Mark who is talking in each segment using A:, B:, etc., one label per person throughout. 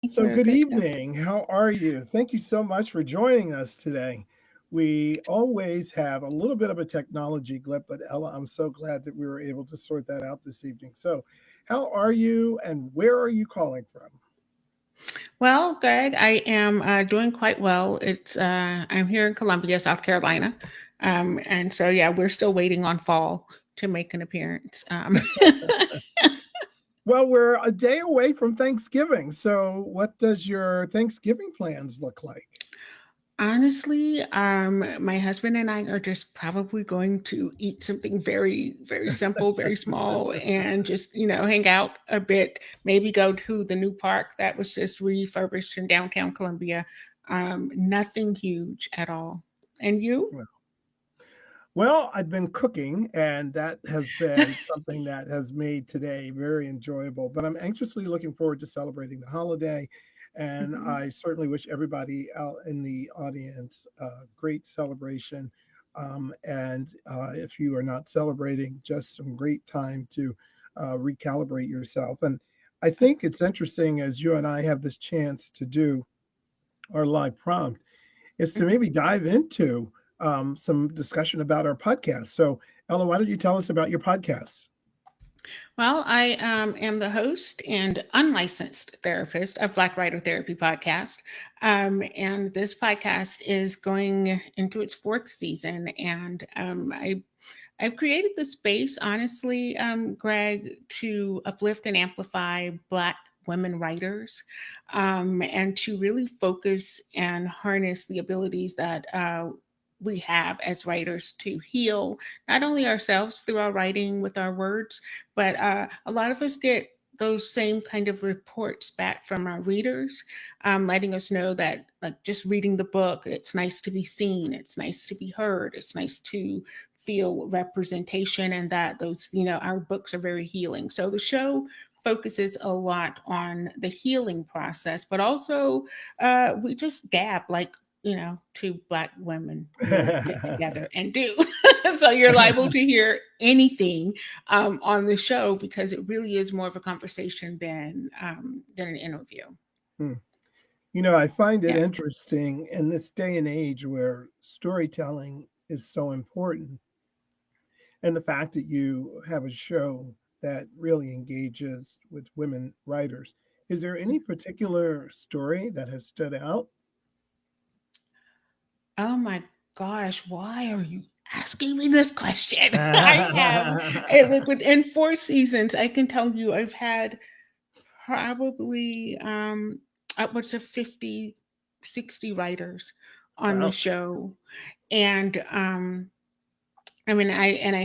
A: So,
B: We're
A: good
B: good. Yeah.
A: evening. How are you? Thank you so much for joining us today. We always have a little bit of a technology glitch, but Ella, I'm so glad that we were able to sort that out this evening. So, how are you and where are you calling from?
B: Well, Greg, I am doing quite well. I'm here in Columbia, South Carolina, and so yeah, we're still waiting on fall to make an appearance.
A: Well, we're a day away from Thanksgiving. So, what does your Thanksgiving plans look like?
B: Honestly, my husband and I are just probably going to eat something very, very simple, very small, and just hang out a bit. Maybe go to the new park that was just refurbished in downtown Columbia. Nothing huge at all. And you?
A: Well, I've been cooking, and that has been something that has made today very enjoyable. But I'm anxiously looking forward to celebrating the holiday. And
B: Mhm.
A: I certainly wish everybody out in the audience a great celebration. And if you are not celebrating, just some great time to recalibrate yourself. And I think it's interesting as you and I have this chance to do our live prompt is to
B: Mhm.
A: maybe dive into some discussion about our podcast. So, Ella, why don't you tell us about your podcasts?
B: Well, I am the host and unlicensed therapist of Black Writer Therapy Podcast. And this podcast is going into its fourth season. And I've created the space, honestly, Greg, to uplift and amplify Black women writers, and to really focus and harness the abilities that we have as writers to heal not only ourselves through our writing with our words, but a lot of us get those same kind of reports back from our readers, letting us know that, like, just reading the book, it's nice to be seen, it's nice to be heard, it's nice to feel representation, and that those, our books are very healing. So the show focuses a lot on the healing process, but also we just gab like, two Black women would get together and do. So you're liable to hear anything on the show because it really is more of a conversation than an interview.
A: Hmm. I find it
B: Yeah.
A: interesting in this day and age where storytelling is so important, and the fact that you have a show that really engages with women writers. Is there any particular story that has stood out?
B: Oh my gosh, why are you asking me this question? I have, look, within 4 seasons, I can tell you I've had probably upwards of 50, 60 writers on the
A: Wow.
B: show. And I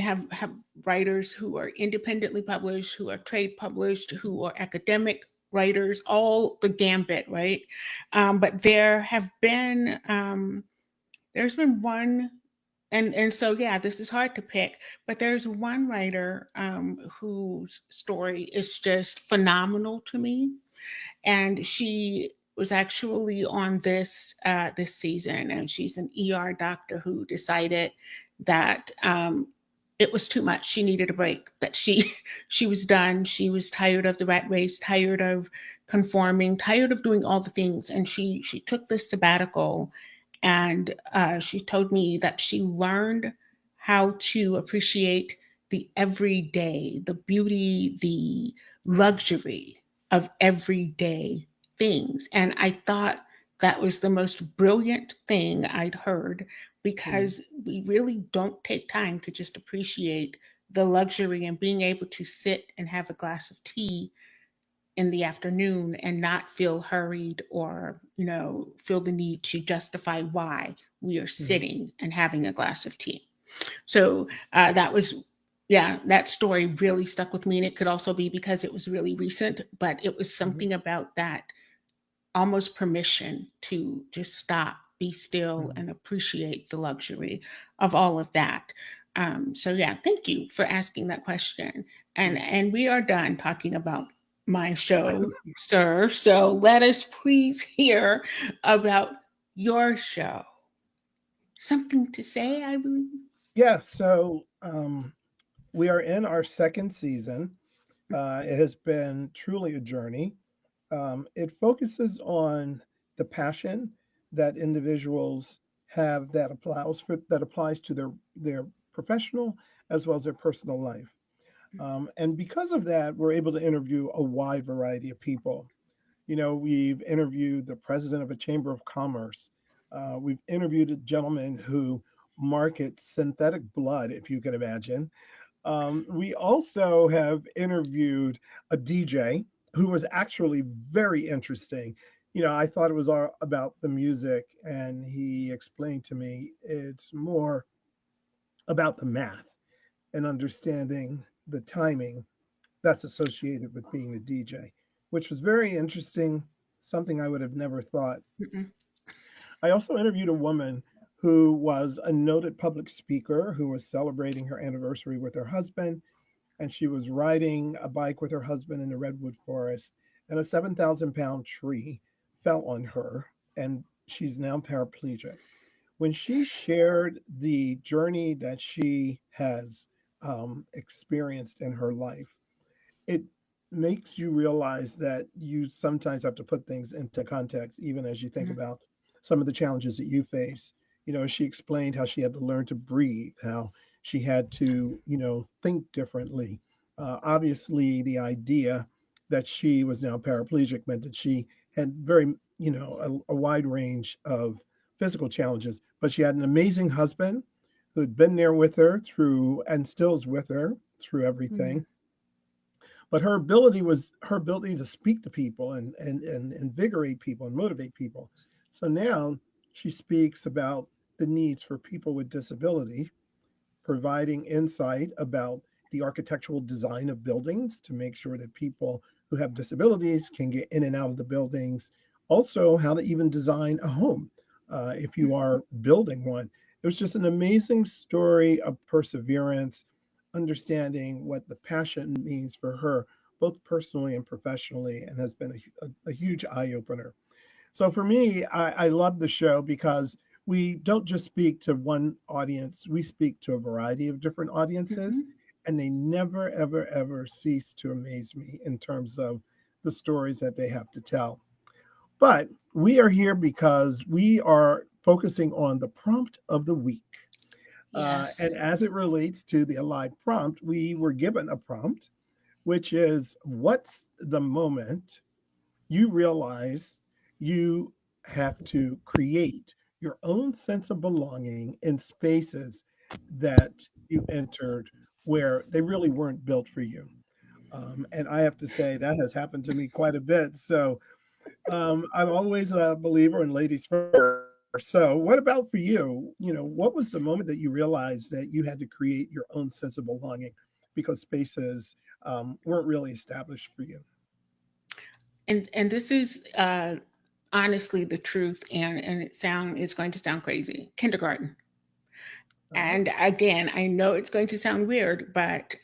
B: have writers who are independently published, who are trade published, who are academic writers, all the gambit, right? But there's been one, and so yeah, this is hard to pick, but there's one writer whose story is just phenomenal to me, and she was actually on this season, and she's an ER doctor who decided that it was too much. She needed a break. That she was done. She was tired of the rat race, tired of conforming, tired of doing all the things, and she took this sabbatical, and she told me that she learned how to appreciate the everyday, the beauty, the luxury of everyday things. And I thought that was the most brilliant thing I'd heard,
A: Mm,
B: because we really don't take time to just appreciate the luxury and being able to sit and have a glass of tea in the afternoon and not feel hurried or, feel the need to justify why we are
A: mhm,
B: sitting and having a glass of tea. So that was, yeah, that story really stuck with me. And it could also be because it was really recent, but it was
A: mhm,
B: something about that almost permission to just stop, be still,
A: mhm.
B: and appreciate the luxury of all of that. So yeah, thank you for asking that question. And we are done talking about my show, sir. So let us please hear about your show. Something to say, I believe.
A: Yeah, so we are in our second season. It has been truly a journey. It focuses on the passion that individuals have that applies to their professional as well as their personal life. And because of that, we're able to interview a wide variety of people. You know, we've interviewed the president of a chamber of commerce. We've interviewed a gentleman who markets synthetic blood, if you can imagine. We also have interviewed a DJ who was actually very interesting. You know, I thought it was all about the music, and he explained to me it's more about the math and understanding the timing that's associated with being a DJ, which was very interesting, something I would have never thought.
B: Mm-mm.
A: I also interviewed a woman who was a noted public speaker who was celebrating her anniversary with her husband, and she was riding a bike with her husband in the redwood forest, and a 7,000-pound tree fell on her, and she's now paraplegic. When she shared the journey that she has experienced in her life, it makes you realize that you sometimes have to put things into context, even as you think
B: Mhm.
A: about some of the challenges that you face. You know, she explained how she had to learn to breathe, how she had to, think differently. Obviously, the idea that she was now paraplegic meant that she had very, a wide range of physical challenges, but she had an amazing husband who had been there with her through and still is with her through everything.
B: Mhm.
A: But her ability to speak to people and invigorate people and motivate people. So now she speaks about the needs for people with disability, providing insight about the architectural design of buildings to make sure that people who have disabilities can get in and out of the buildings. Also, how to even design a home if you are building one. It was just an amazing story of perseverance, understanding what the passion means for her, both personally and professionally, and has been a huge eye opener. So for me, I love the show because we don't just speak to one audience, we speak to a variety of different audiences,
B: Mhm.
A: and they never, ever, ever cease to amaze me in terms of the stories that they have to tell. But we are here because we are focusing on the prompt of the week.
B: Yes.
A: And as it relates to the Alive prompt, we were given a prompt, which is what's the moment you realize you have to create your own sense of belonging in spaces that you entered where they really weren't built for you. And I have to say that has happened to me quite a bit. So I'm always a believer in ladies first. So, what about for you? What was the moment that you realized that you had to create your own sense of belonging because spaces weren't really established for you?
B: And this is honestly the truth, and it's going to sound crazy. Kindergarten.
A: Uh-huh.
B: And again, I know it's going to sound weird, but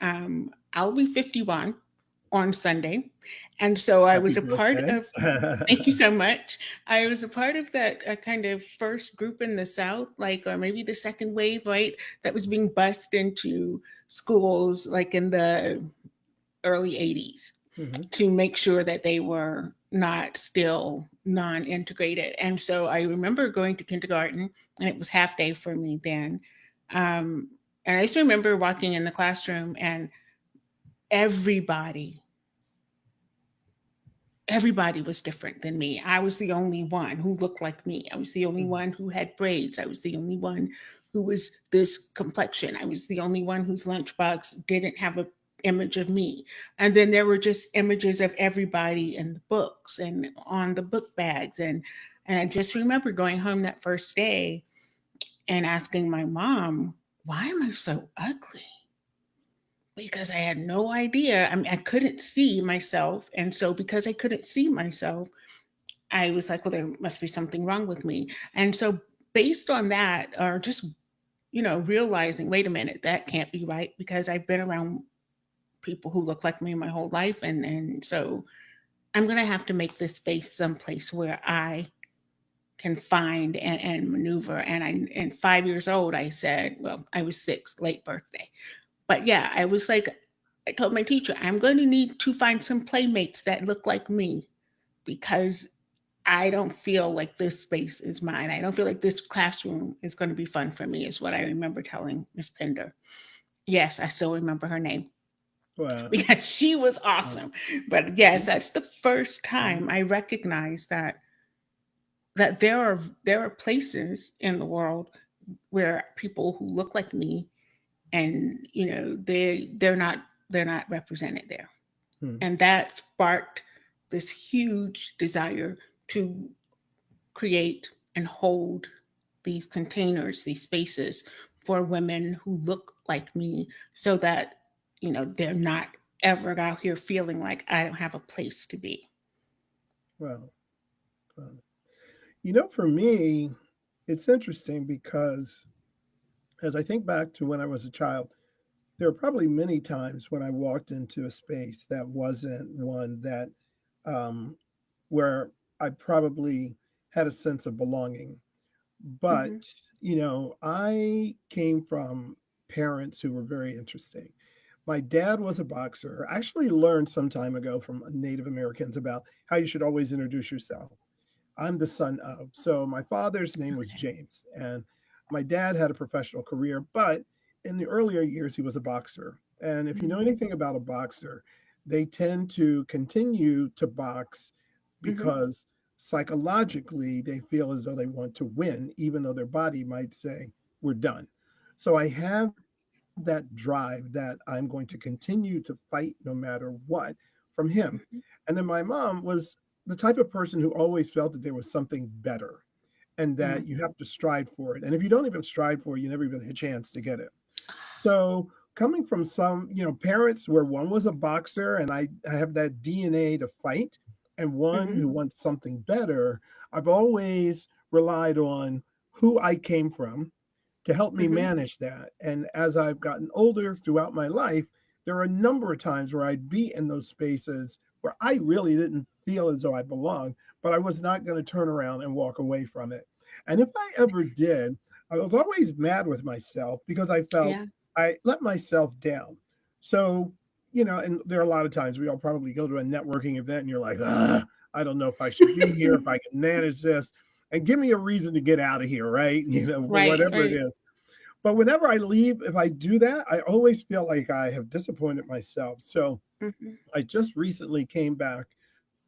B: I'll be 51 on Sunday. And so I
A: Happy
B: was a part
A: birthday.
B: of, thank you so much. I was a part of that kind of first group in the South, like, or maybe the second wave, right? That was being bussed into schools like in the early 80s
A: Hmm.
B: to make sure that they were not still non integrated. And so I remember going to kindergarten, and it was half day for me then. Um, and I just remember walking in the classroom, and everybody, everybody was different than me. I was the only one who looked like me. I was the only
A: Hmm.
B: one who had braids. I was the only one who was this complexion. I was the only one whose lunchbox didn't have a image of me. And then there were just images of everybody in the books and on the book bags. And I just remember going home that first day and asking my mom, why am I so ugly? Because I had no idea. I mean, I couldn't see myself. And so because I couldn't see myself, I was like, well, there must be something wrong with me. And so, based on that, or just, realizing, wait a minute, that can't be right because I've been around people who look like me my whole life. And so, I'm going to have to make this space someplace where I can find and maneuver. And 5 years old, I said, well, I was six, late birthday. But yeah, I was like, I told my teacher, I'm going to need to find some playmates that look like me because I don't feel like this space is mine. I don't feel like this classroom is going to be fun for me, is what I remember telling Miss Pender. Yes, I still remember her name
A: Well,
B: because she was
A: um,
B: awesome. But yes,
A: yeah,
B: that's the first time
A: mhm,
B: I recognized that there are places in the world where people who look like me, and they're not represented there,
A: hmm,
B: and that sparked this huge desire to create and hold these containers, these spaces for women who look like me, so that they're not ever out here feeling like I don't have a place to be.
A: well, um, for me, it's interesting because as I think back to when I was a child, there are probably many times when I walked into a space that wasn't one that um, where I probably had a sense of belonging. But,
B: Hmm.
A: I came from parents who were very interesting. My dad was a boxer. I actually learned some time ago from Native Americans about how you should always introduce yourself. I'm the son of. So my father's name was
B: Okay.
A: James, and my dad had a professional career, but in the earlier years, he was a boxer. And if you know
B: Hmm.
A: anything about a boxer, they tend to continue to box
B: Hmm.
A: because psychologically they feel as though they want to win, even though their body might say, we're done. So I have that drive that I'm going to continue to fight no matter what from him.
B: Hmm.
A: And then my mom was the type of person who always felt that there was something better and that you have to strive for it. And if you don't even strive for it, you never even had a chance to get it. So coming from some, parents where one was a boxer and I have that DNA to fight and one
B: Hmm.
A: who wants something better, I've always relied on who I came from to help me
B: Hmm.
A: manage that. And as I've gotten older throughout my life, there are a number of times where I'd be in those spaces where I really didn't feel as though I belonged, but I was not going to turn around and walk away from it. And if I ever did, I was always mad with myself because I felt
B: Yeah.
A: I let myself down. So, and there are a lot of times we all probably go to a networking event and you're like, I don't know if I should be here, if I can manage this, and give me a reason to get out of here, right? For
B: Right.
A: whatever it
B: Right.
A: is. But whenever I leave, if I do that, I always feel like I have disappointed myself. So
B: Hmm.
A: I just recently came back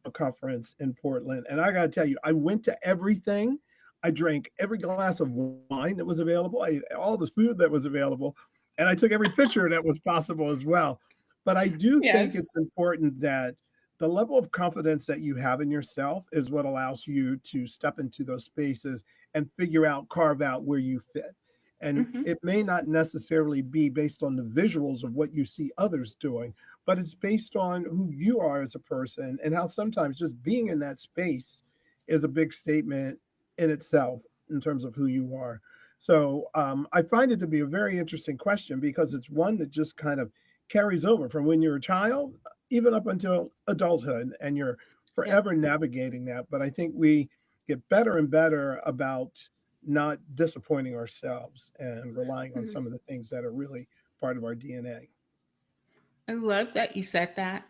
A: from a conference in Portland, and I got to tell you, I went to everything. I drank every glass of wine that was available. I ate all the food that was available, and I took every picture that was possible as well. But I do think
B: Yes.
A: it's important that the level of confidence that you have in yourself is what allows you to step into those spaces and figure out, carve out where you fit. And
B: Hmm.
A: it may not necessarily be based on the visuals of what you see others doing, but it's based on who you are as a person and how sometimes just being in that space is a big statement in itself in terms of who you are. So I find it to be a very interesting question because it's one that just kind of carries over from when you're a child, even up until adulthood, and you're
B: Yeah.
A: forever navigating that. But I think we get better and better about not disappointing ourselves and relying on
B: Mhm.
A: some of the things that are really part of our DNA.
B: I love that you said that.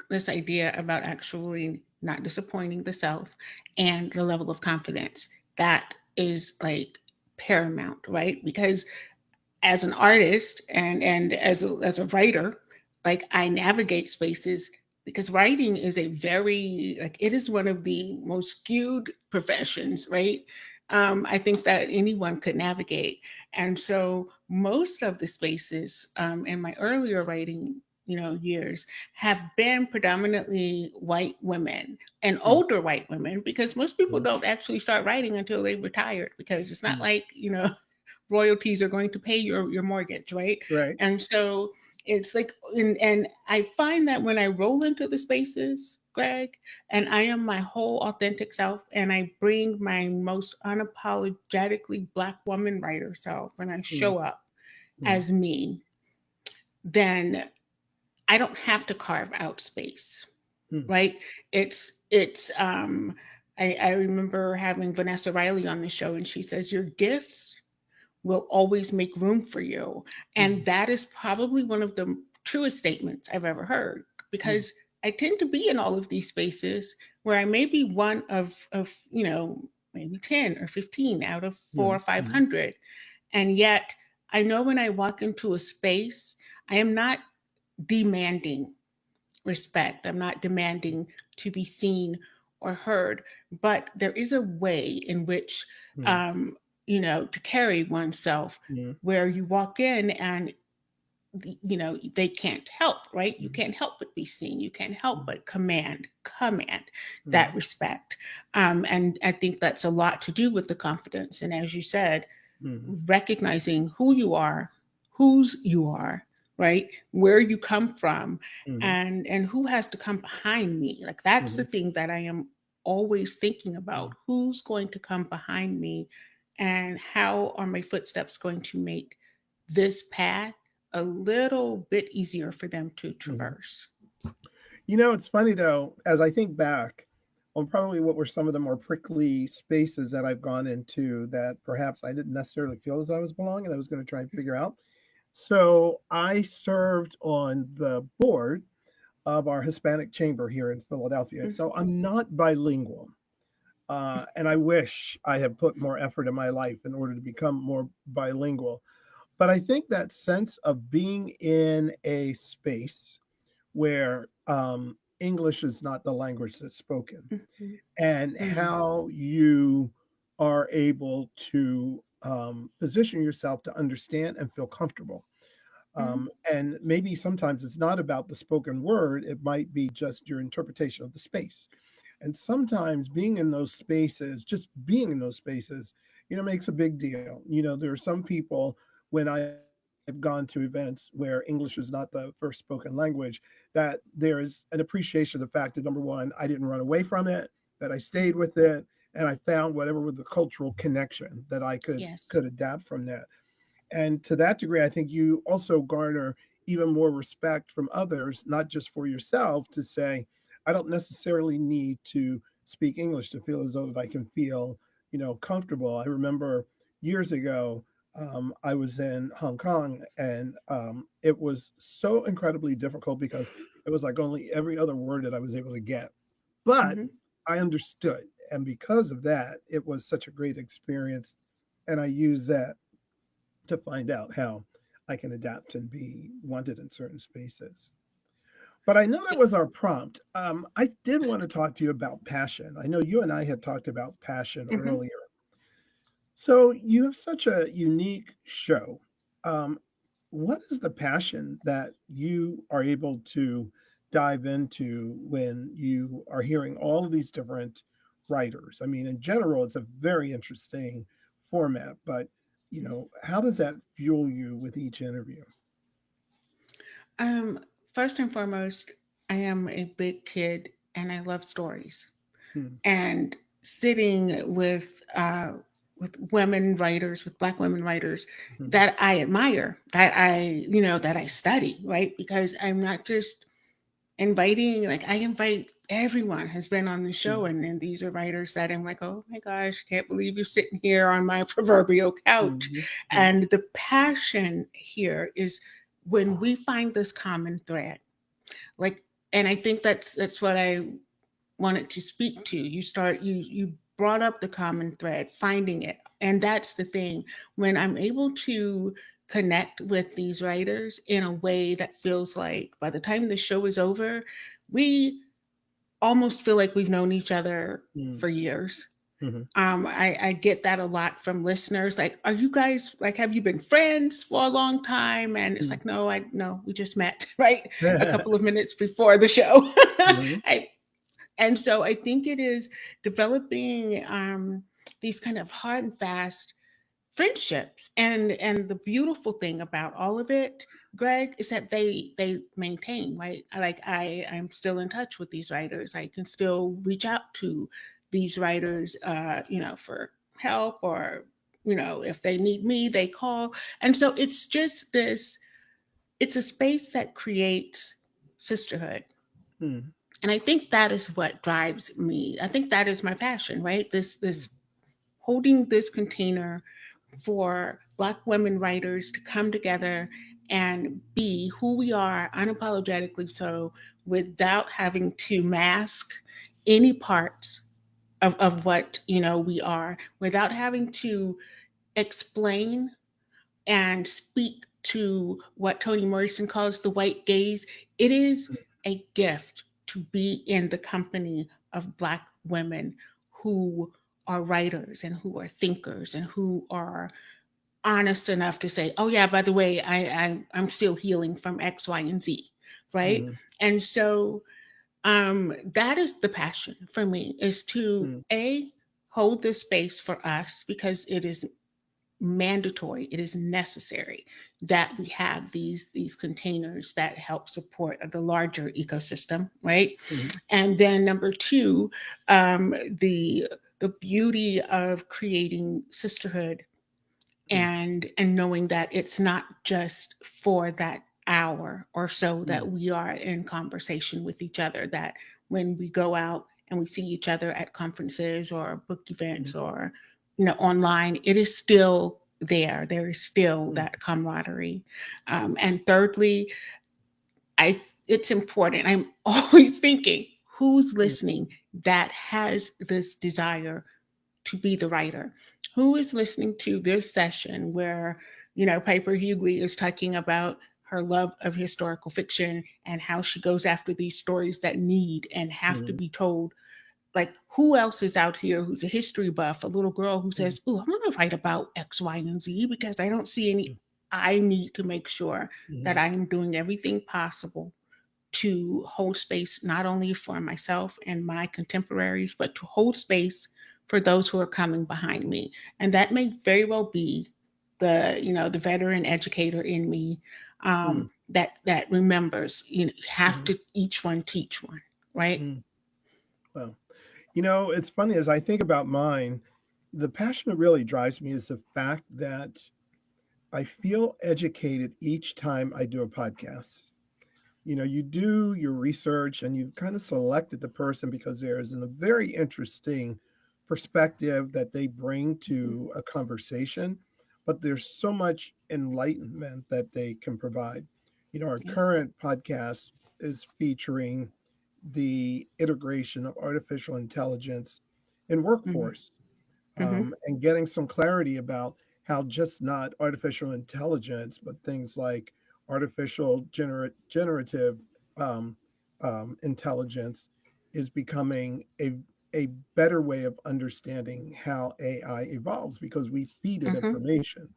B: This idea about actually not disappointing the self and the level of confidence that is like paramount, right? Because as an artist and as a writer, like I navigate spaces because writing is a very like it is one of the most skewed professions, right? I think that anyone could navigate, and so most of the spaces in my earlier writing, years have been predominantly white women and
A: Mm,
B: older white women because most people
A: mm,
B: don't actually start writing until they retired because it's not
A: mm.
B: like royalties are going to pay your mortgage, right?
A: Right.
B: And so it's like, and I find that when I roll into the spaces, Greg, and I am my whole authentic self, and I bring my most unapologetically Black woman writer self, and I
A: Mm,
B: show up
A: mm,
B: as me, then I don't have to carve out space,
A: mm,
B: right? I remember having Vanessa Riley on the show, and she says your gifts will always make room for you. And
A: mm,
B: that is probably one of the truest statements I've ever heard
A: mm,
B: because I tend to be in all of these spaces where I may be one of maybe 10 or 15 out of four or
A: Mm,
B: five
A: mhm,
B: hundred. And yet I know when I walk into a space, I am not demanding respect. I'm not demanding to be seen or heard, but there is a way in which,
A: mm,
B: um, to carry oneself
A: mm,
B: where you walk in and they can't help, right? You
A: mhm,
B: can't help but be seen. You can't help but command that
A: mhm,
B: respect. And I think that's a lot to do with the confidence. And as you said,
A: mhm,
B: recognizing who you are, whose you are, right? Where you come from,
A: mhm,
B: and who has to come behind me. Like that's the
A: mhm,
B: thing that I am always thinking about.
A: mhm,
B: Who's going to come behind me, and how are my footsteps going to make this path a little bit easier for them to
A: mhm.
B: traverse?
A: It's funny though, as I think back on probably what were some of the more prickly spaces that I've gone into that perhaps I didn't necessarily feel as I was belonging, and I was going to try and figure out. So I served on the board of our Hispanic chamber here in Philadelphia. So
B: Mhm,
A: I'm not bilingual. And I wish I had put more effort in my life in order to become more bilingual. But I think that sense of being in a space where English is not the language that's spoken,
B: mhm,
A: and
B: mhm,
A: how you are able to position yourself to understand and feel comfortable.
B: mhm,
A: And maybe sometimes it's not about the spoken word, it might be just your interpretation of the space. And sometimes being in those spaces, just being in those spaces, makes a big deal. There are some people when I've gone to events where English is not the first spoken language, that there is an appreciation of the fact that number one, I didn't run away from it, that I stayed
B: mhm.
A: with it, and I found whatever was the cultural connection that I could
B: Yes.
A: could adapt from that. And to that degree, I think you also garner even more respect from others, not just for yourself, to say, I don't necessarily need to speak English to feel as though that I can feel, comfortable. I remember years ago, I was in Hong Kong, and it was so incredibly difficult because it was like only every other word that I was able to get. But
B: Mhm.
A: I understood. And because of that, it was such a great experience. And I use that to find out how I can adapt and be wanted in certain spaces. But I know that was our prompt. I did want to talk to you about passion. I know you and I had talked about passion
B: Mhm.
A: earlier. So you have such a unique show. Um, what is the passion that you are able to dive into when you are hearing all of these different writers? I mean, in general, it's a very interesting format, but how does that fuel you with each interview?
B: Um, First and foremost, I am a big kid and I love stories.
A: Hmm,
B: And sitting with women writers, with Black women writers
A: hmm,
B: that I admire, that I study, right? Because I'm not just inviting, like I invite everyone has been on the show,
A: hmm,
B: and these are writers that I'm like, oh my gosh, I can't believe you're sitting here on my proverbial couch.
A: hmm, hmm,
B: And the passion here is when we find this common thread, like, and I think that's what I wanted to speak to. You brought up the common thread, finding it. And that's the thing. When I'm able to connect with these writers in a way that feels like by the time the show is over, we almost feel like we've known each other
A: hmm,
B: for years.
A: hmm,
B: I get that a lot from listeners. Like, are you guys like, have you been friends for a long time? And it's
A: hmm,
B: like, no, we just met, right? A
A: hmm,
B: couple of minutes before the show.
A: hmm,
B: I, and so I think it is developing these kind of hard and fast friendships. And the beautiful thing about all of it, Greg, is that they maintain, right? I'm still in touch with these writers. I can still reach out to these writers, for help, or if they need me, they call. And so it's just this. It's a space that creates sisterhood,
A: hmm,
B: and I think that is what drives me. I think that is my passion, right? This holding this container for Black women writers to come together and be who we are unapologetically so without having to mask any parts of what we are, without having to explain and speak to what Toni Morrison calls the white gaze. It is a gift to be in the company of Black women who are writers and who are thinkers and who are honest enough to say, "Oh yeah, by the way, I'm still healing from X, Y, and Z," right?
A: Mhm.
B: And so that is the passion for me, is to
A: Mhm.
B: hold this space for us, because it is mandatory, it is necessary that we have these containers that help support the larger ecosystem, right?
A: Mhm.
B: And then number two, the beauty of creating sisterhood,
A: Mhm.
B: and knowing that it's not just for that hour or so
A: Mhm.
B: that we are in conversation with each other, that when we go out and we see each other at conferences or book events
A: Mhm.
B: or online, it is still there is still
A: Mhm.
B: that camaraderie. And thirdly, I it's important, I'm always thinking, who's
A: Mhm.
B: listening that has this desire to be the writer? Who is listening to this session where, Piper Hughley is talking about her love of historical fiction and how she goes after these stories that need and have to
A: Mhm.
B: be told? Like, who else is out here who's a history buff, a little girl who
A: Mhm.
B: says, "Oh, I'm going to write about X, Y, and Z because I don't see any. I need to make sure that
A: Mhm.
B: I am doing everything possible to hold space not only for myself and my contemporaries, but to hold space for those who are coming behind me." And that may very well be the veteran educator in me,
A: Mhm.
B: that remembers, you have
A: Mhm.
B: to each one teach one, right?
A: Mhm. Well, it's funny as I think about mine, the passion that really drives me is the fact that I feel educated each time I do a podcast. You do your research and you've kind of selected the person because there's a very interesting perspective that they bring to a conversation, but there's so much enlightenment that they can provide. Our
B: Yeah.
A: current podcast is featuring the integration of artificial intelligence in
B: Mm-hmm.
A: workforce,
B: Mm-hmm.
A: and getting some clarity about how just not artificial intelligence, but things like artificial generative um, intelligence is becoming a better way of understanding how AI evolves because we feed it
B: Mm-hmm.
A: information.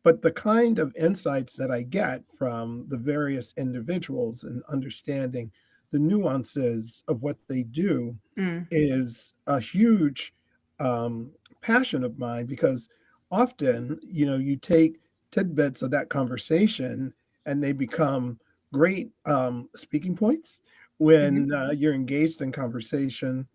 A: But the kind of insights that I get from the various individuals and understanding the nuances of what they do
B: Mm.
A: is a huge um, passion of mine because often, you take tidbits of that conversation and they become great speaking points
B: Mm-hmm.
A: when you're engaged in conversation.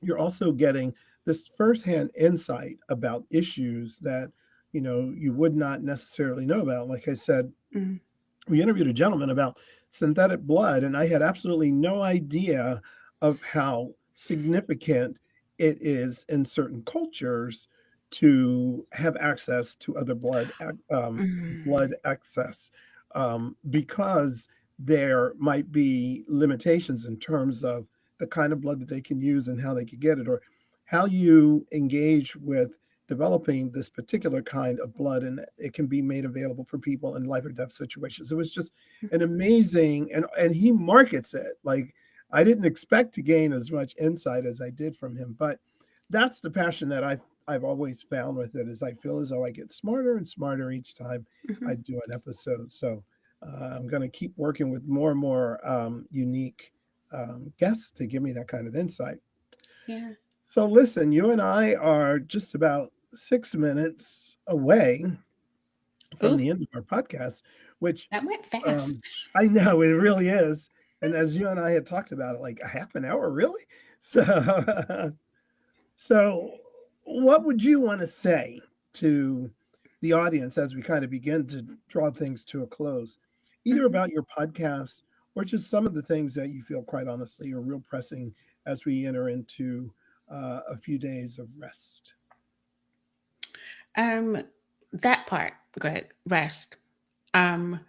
A: You're also getting this firsthand insight about issues that you would not necessarily know about. Like I said,
B: Mm.
A: we interviewed a gentleman about synthetic blood, and I had absolutely no idea of how significant it is in certain cultures to have access to other
B: Mm.
A: blood access, because there might be limitations in terms of the kind of blood that they can use and how they can get it, or how you engage with developing this particular kind of blood, and it can be made available for people in life or death situations. It was just an amazing, and he markets it like I didn't expect to gain as much insight as I did from him. But that's the passion that I've always found with it, is I feel as though I get smarter and smarter each time
B: Mm-hmm.
A: I do an episode. So I'm going to keep working with more and more unique guests to give me that kind of insight.
B: Yeah.
A: So listen, you and I are just about 6 minutes away from
B: Ooh,
A: the end of our podcast, which
B: that went fast.
A: um, I know it really is. And as you and I had talked about it, like a half an hour, really. So, so what would you want to say to the audience as we kind of begin to draw things to a close, either
B: Mhm.
A: about your podcast or just some of the things that you feel, quite honestly, are real pressing as we enter into a few days of rest?
B: Um, that part, go ahead, rest. Um,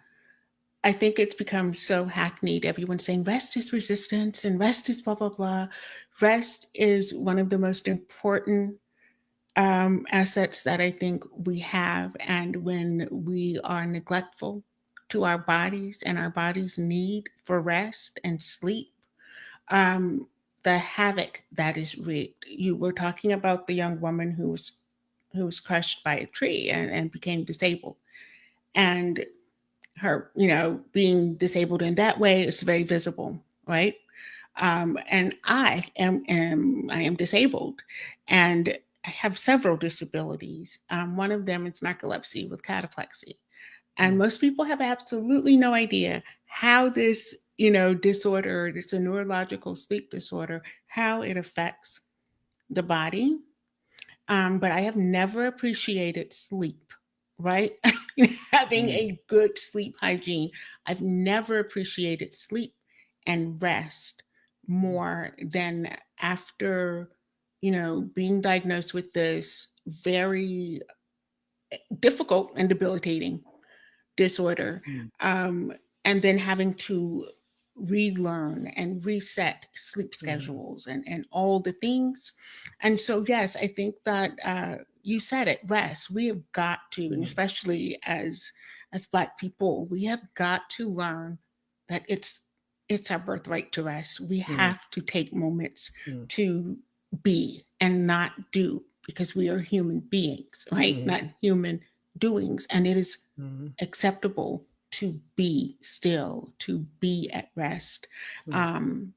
B: I think it's become so hackneyed. Everyone's saying rest is resistance and rest is blah, blah, blah. Rest is one of the most important assets that I think we have. And when we are neglectful to our bodies and our bodies' need for rest and sleep, um, the havoc that is wreaked. You were talking about the young woman who was crushed by a tree and became disabled. And her, being disabled in that way, it's very visible, right? And I am disabled, and I have several disabilities. One of them is narcolepsy with cataplexy, and
A: Mm,
B: most people have absolutely no idea how this disorder, it's a neurological sleep disorder, how it affects the body. But I have never appreciated sleep, right? Having
A: mm,
B: a good sleep hygiene. I've never appreciated sleep and rest
A: mm,
B: more than after, being diagnosed with this very difficult and debilitating disorder,
A: mm,
B: um, and then having to relearn and reset sleep
A: mm,
B: schedules and all the things. And so, yes, I think that you said it, rest. We have got to, and
A: mm,
B: especially as Black people, we have got to learn that it's our birthright to rest. We
A: mm,
B: have to take moments
A: mm,
B: to be and not do, because we are human beings, right?
A: mm,
B: Not human doings. And it is
A: mm,
B: acceptable to be still, to be at rest.
A: mm.
B: Um,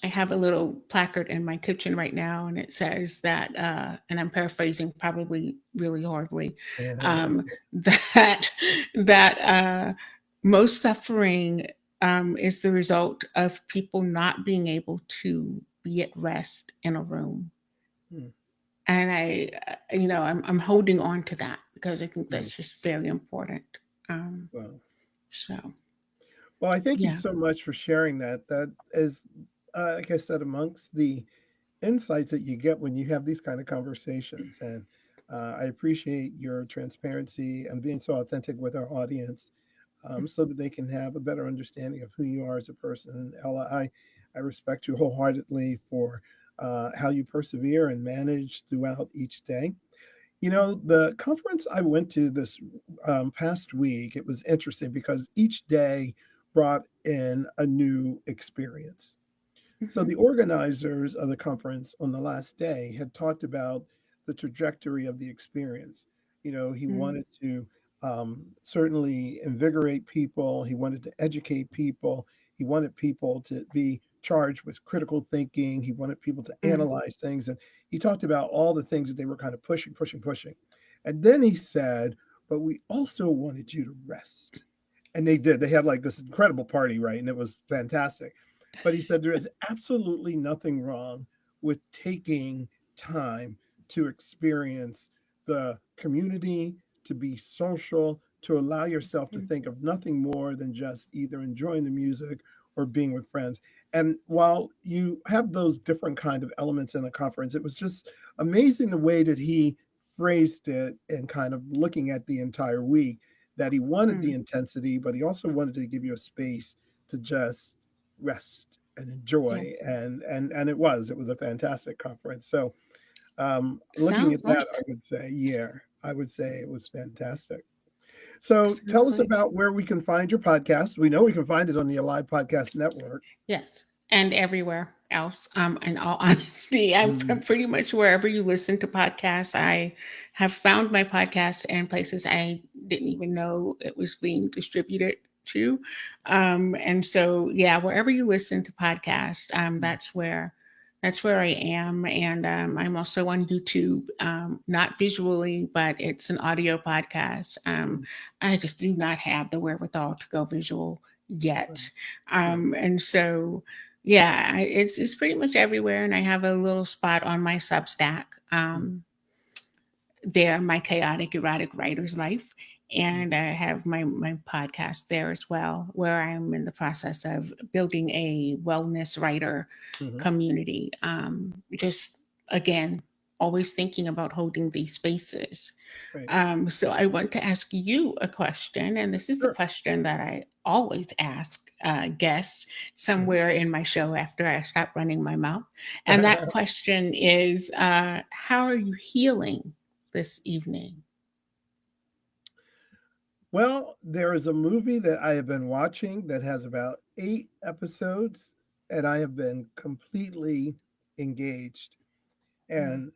B: I have a little placard in my kitchen right now, and it says that, and I'm paraphrasing probably really horribly, um, that most suffering is the result of people not being able to be at rest in a room.
A: Mm,
B: And I'm holding on to that because I think
A: mm.
B: that's just very important. Um,
A: Wow.
B: so
A: Well, I thank you
B: yeah.
A: so much for sharing that. That is, like I said, amongst the insights that you get when you have these kind of conversations. And I appreciate your transparency and being so authentic with our audience, so that they can have a better understanding of who you are as a person. Ella, I respect you wholeheartedly for how you persevere and manage throughout each day. You know, the conference I went to this past week, it was interesting because each day brought in a new experience. So
B: Mhm,
A: the organizers of the conference on the last day had talked about the trajectory of the experience. You know, he
B: mhm,
A: wanted to certainly invigorate people. He wanted to educate people. He wanted people to be charged with critical thinking. He wanted people to
B: mm,
A: analyze things. And he talked about all the things that they were kind of pushing, pushing, pushing. And then he said, but we also wanted you to rest. And they did. They had like this incredible party, right? And it was fantastic. But he said there is absolutely nothing wrong with taking time to experience the community, to be social, to allow yourself to
B: mm,
A: think of nothing more than just either enjoying the music or being with friends. And while you have those different kind of elements in a conference, it was just amazing the way that he phrased it and kind of looking at the entire week, that he wanted the
B: mm.
A: intensity, but he also wanted to give you a space to just rest and enjoy.
B: Yes.
A: And it was a fantastic conference. So looking
B: Sounds
A: at that,
B: like.
A: I would say, yeah, I would say it was fantastic. So tell
B: Sounds
A: us
B: like.
A: about where we can find your podcast. We know we can find it on the Alive Podcast Network.
B: Yes. And everywhere else. In all honesty, I'm
A: Mm,
B: pretty much wherever you listen to podcasts. I have found my podcast in places I didn't even know it was being distributed to. And so, yeah, wherever you listen to podcasts,
A: mm,
B: that's where I am. And I'm also on YouTube, not visually, but it's an audio podcast.
A: mm,
B: I just do not have the wherewithal to go visual
A: right,
B: yet.
A: right,
B: And so, yeah, it's pretty much everywhere. And I have a little spot on my Substack.
A: mm,
B: There, my chaotic erotic writer's life,
A: mm,
B: and I have my podcast there as well, where I'm in the process of building a wellness writer
A: mhm,
B: community. Just again, always thinking about holding these spaces.
A: right.
B: So I want to ask you a question, and this is the
A: Sure.
B: question that I always ask guests
A: Mhm.
B: somewhere in my show after I stop running my mouth. And that question is, how are you healing this evening?
A: Well, there is a movie that I have been watching that has about 8 episodes, and I have been completely engaged.
B: Mm.
A: And,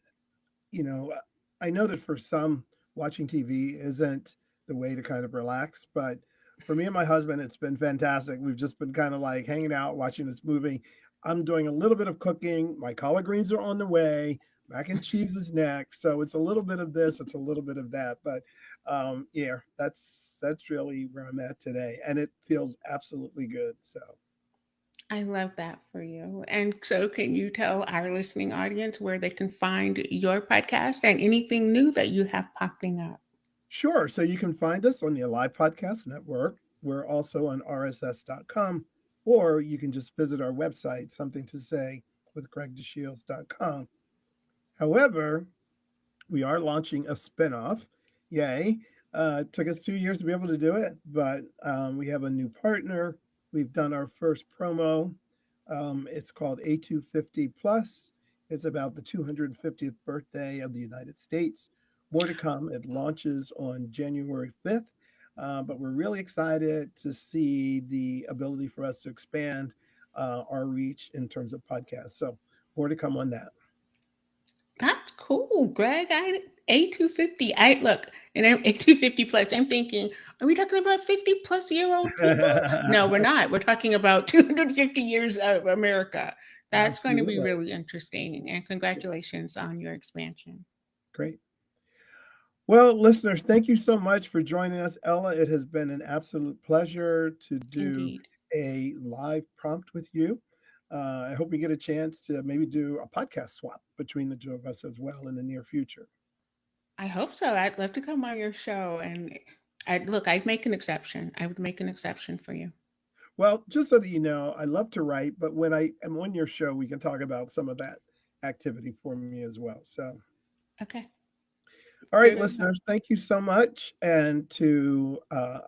A: you know, I know that for some, watching TV isn't the way to kind of relax, but for me and my husband, it's been fantastic. We've just been kind of like hanging out, watching this movie. I'm doing a little bit of cooking. My collard greens are on the way. Mac and cheese is next. So it's a little bit of this, it's a little bit of that. But yeah, that's really where I'm at today. And it feels absolutely good. So
B: I love that for you. And so, can you tell our listening audience where they can find your podcast and anything new that you have popping up?
A: sure. So you can find us on the Alive Podcast Network. We're also on rss.com, or you can just visit our website, something to say with gregdeshields.com. However, we are launching a spinoff. Yay. It took us 2 years to be able to do it, but we have a new partner. We've done our first promo. It's called A250 Plus. It's about the 250th birthday of the United States. More to come. It launches on January 5th, but we're really excited to see the ability for us to expand our reach in terms of podcasts. So, more to come on that.
B: That's cool, Greg. A250. I look, and I'm A250 plus. I'm thinking, are we talking about 50-plus-year-old people? No, we're not. We're talking about 250 years of America. That's going to be
A: Absolutely.
B: really interesting. And congratulations on your expansion.
A: Great. Well, listeners, thank you so much for joining us, Ella. It has been an absolute pleasure to do
B: Indeed.
A: a live prompt with you. I hope we get a chance to maybe do a podcast swap between the two of us as well in the near future.
B: I hope so. I'd love to come on your show. And I'd make an exception. I would make an exception for you.
A: Well, just so that you know, I love to write, but when I am on your show, we can talk about some of that activity for me as well. So,
B: Okay.
A: all right,
B: Good enough.
A: listeners, thank you so much. And to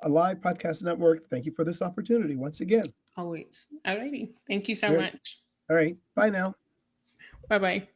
A: Alive Podcast Network, thank you for this opportunity once again.
B: Always. All righty. Thank you so
A: Great.
B: much.
A: All right. Bye now.
B: Bye bye.